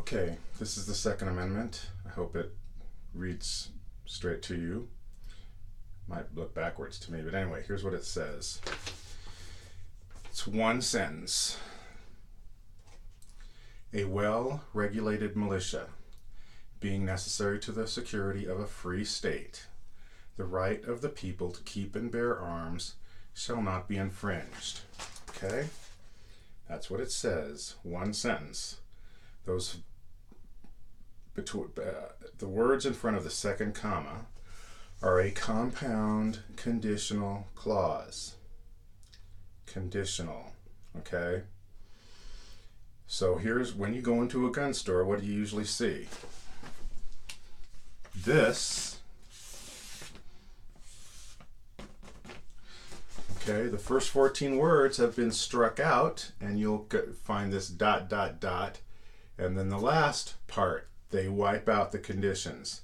Okay, this is the Second Amendment. I hope it reads straight to you. Might look backwards to me, but anyway, here's what it says. It's one sentence. A well-regulated militia, being necessary to the security of a free state, the right of the people to keep and bear arms shall not be infringed. Okay? That's what it says. One sentence. Those the words in front of the second comma are a compound conditional clause. Conditional. Okay? So here's when you go into a gun store, what do you usually see? This. Okay, the first 14 words have been struck out, and you'll find this ... And then the last part, they wipe out the conditions.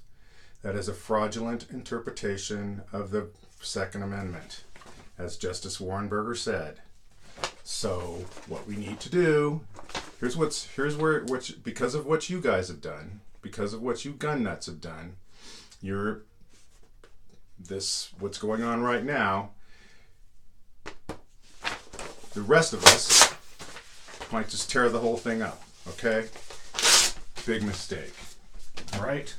That is a fraudulent interpretation of the Second Amendment, as Justice Warrenberger said. So what we need to do, here's where because of what you guys have done, because of what you gun nuts have done, what's going on right now, the rest of us might just tear the whole thing up, okay? Big mistake, all right?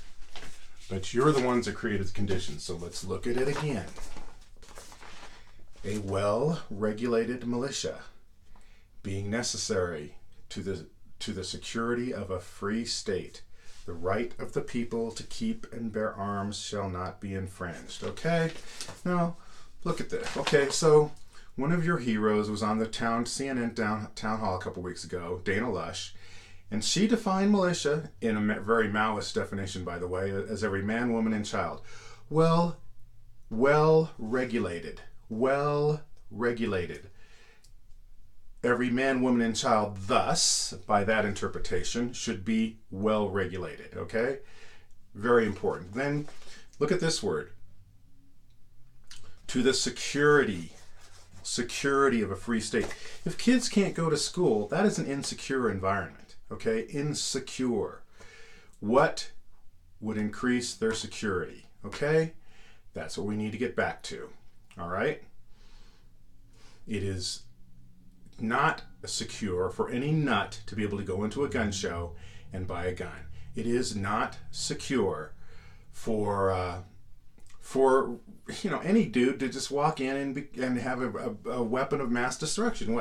But you're the ones that created the conditions, so let's look at it again. A well-regulated militia, being necessary to the security of a free state, the right of the people to keep and bear arms shall not be infringed, okay? Now, look at this. Okay, so one of your heroes was on the CNN town hall a couple weeks ago, Dana Lush, and she defined militia, in a very Maoist definition, by the way, as every man, woman, and child. Well-regulated. Well-regulated. Every man, woman, and child, thus, by that interpretation, should be well-regulated, okay? Very important. Then, look at this word. To the security of a free state. If kids can't go to school, that is an insecure environment. Okay, insecure. What would increase their security? Okay, that's what we need to get back to. All right. It is not secure for any nut to be able to go into a gun show and buy a gun. It is not secure for any dude to just walk in and have a weapon of mass destruction.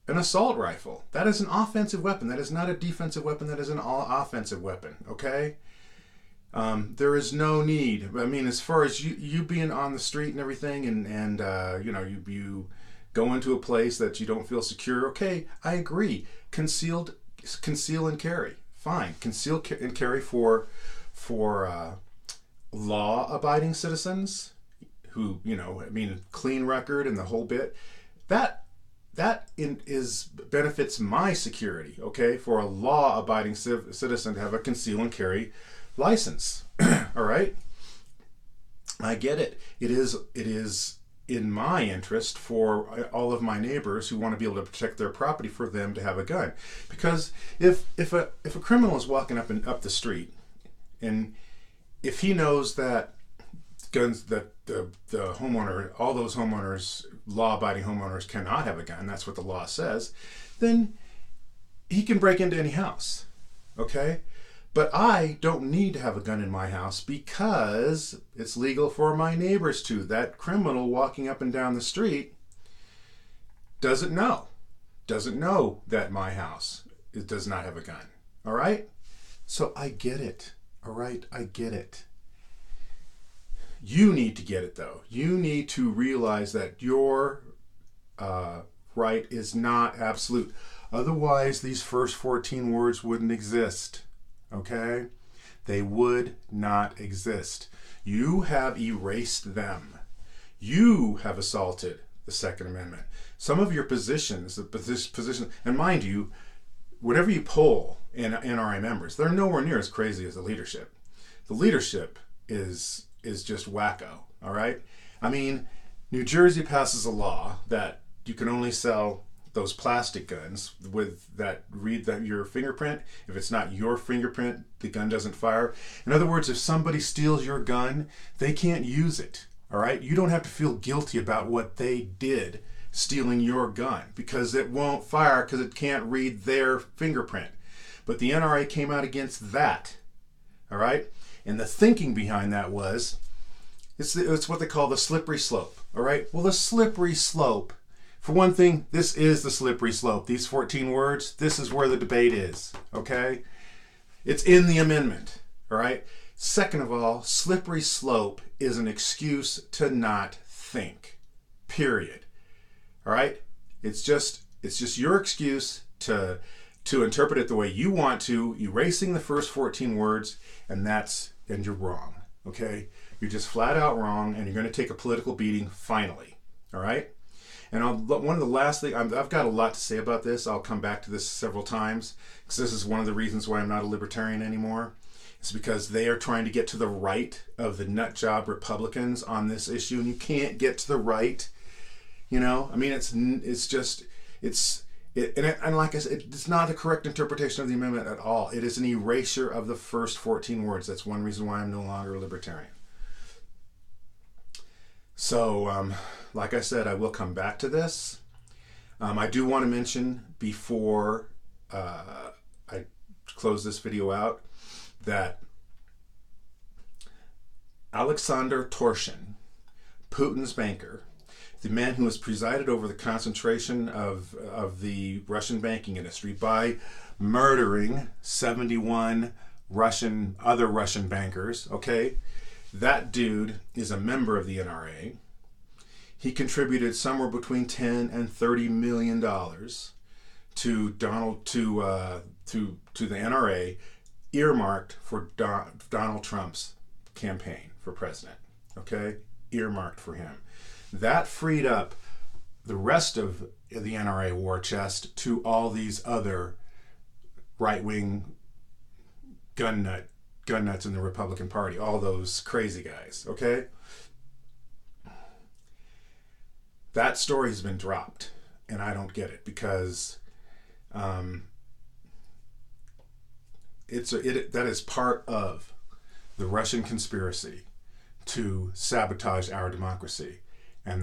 An assault rifle. That is an offensive weapon. That is not a defensive weapon. That is an offensive weapon. Okay? There is no need. I mean, as far as you being on the street and everything, and you go into a place that you don't feel secure. Okay, I agree. Conceal and carry. Fine. Conceal and carry for law-abiding citizens who, clean record and the whole bit. That benefits my security, okay? For a law-abiding citizen to have a conceal and carry license, all right? I get it. It is in my interest for all of my neighbors who want to be able to protect their property for them to have a gun, because if a criminal is walking up the street, and if he knows that guns, that the homeowner, all those homeowners, law-abiding homeowners, cannot have a gun, that's what the law says, then he can break into any house, okay? But I don't need to have a gun in my house because it's legal for my neighbors to. That criminal walking up and down the street doesn't know that my house does not have a gun, all right? So I get it, all right? I get it. You need to get it, though. You need to realize that your right is not absolute. Otherwise, these first 14 words wouldn't exist, okay? They would not exist. You have erased them. You have assaulted the Second Amendment. Some of your positions, and mind you, whatever you poll in NRA members, they're nowhere near as crazy as the leadership. The leadership is just wacko, all right? I mean, New Jersey passes a law that you can only sell those plastic guns with that read that your fingerprint. If it's not your fingerprint, the gun doesn't fire. In other words, if somebody steals your gun, they can't use it. All right? You don't have to feel guilty about what they did stealing your gun, because it won't fire because it can't read their fingerprint. But the NRA came out against that. All right? And the thinking behind that was, it's what they call the slippery slope. All right? Well, the slippery slope, for one thing, this is the slippery slope. These 14 words, this is where the debate is. Okay? It's in the amendment. All right? Second of all, slippery slope is an excuse to not think. Period. All right? It's just your excuse to interpret it the way you want to, erasing the first 14 words, and you're wrong. Okay? You're just flat out wrong, and you're going to take a political beating finally. All right? And one of the last things, I've got a lot to say about this. I'll come back to this several times, because this is one of the reasons why I'm not a libertarian anymore. It's because they are trying to get to the right of the nut job Republicans on this issue, and you can't get to the right. You know, I mean, and like I said, it's not the correct interpretation of the amendment at all. It is an erasure of the first 14 words. That's one reason why I'm no longer a libertarian. So, like I said, I will come back to this. I do want to mention before I close this video out that Alexander Torshin, Putin's banker, the man who has presided over the concentration of the Russian banking industry by murdering 71 other Russian bankers, okay? That dude is a member of the NRA. He contributed somewhere between $10 and $30 million to the NRA, earmarked for Donald Trump's campaign for president. Okay? Earmarked for him. That freed up the rest of the NRA war chest to all these other right-wing gun nuts in the Republican Party, all those crazy guys, okay? That story has been dropped, and I don't get it, because that is part of the Russian conspiracy to sabotage our democracy. And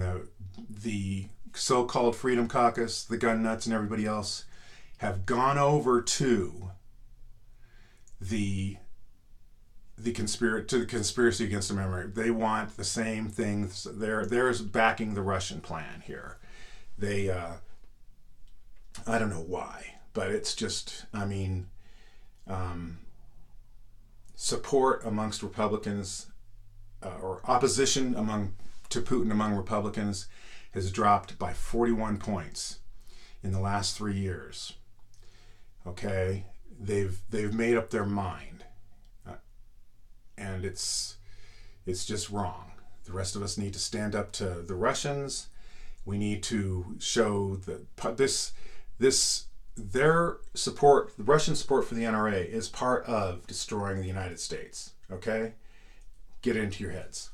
the so-called Freedom Caucus, the gun nuts and everybody else, have gone over to the conspiracy against America. They want the same things. They're backing the Russian plan here. They, I don't know why, but it's just, I mean, support amongst Republicans or opposition to Putin among Republicans has dropped by 41 points in the last 3 years. Okay, they've made up their mind, and it's just wrong. The rest of us need to stand up to the Russians. We need to show that their support, the Russian support for the NRA, is part of destroying the United States. Okay, get it into your heads.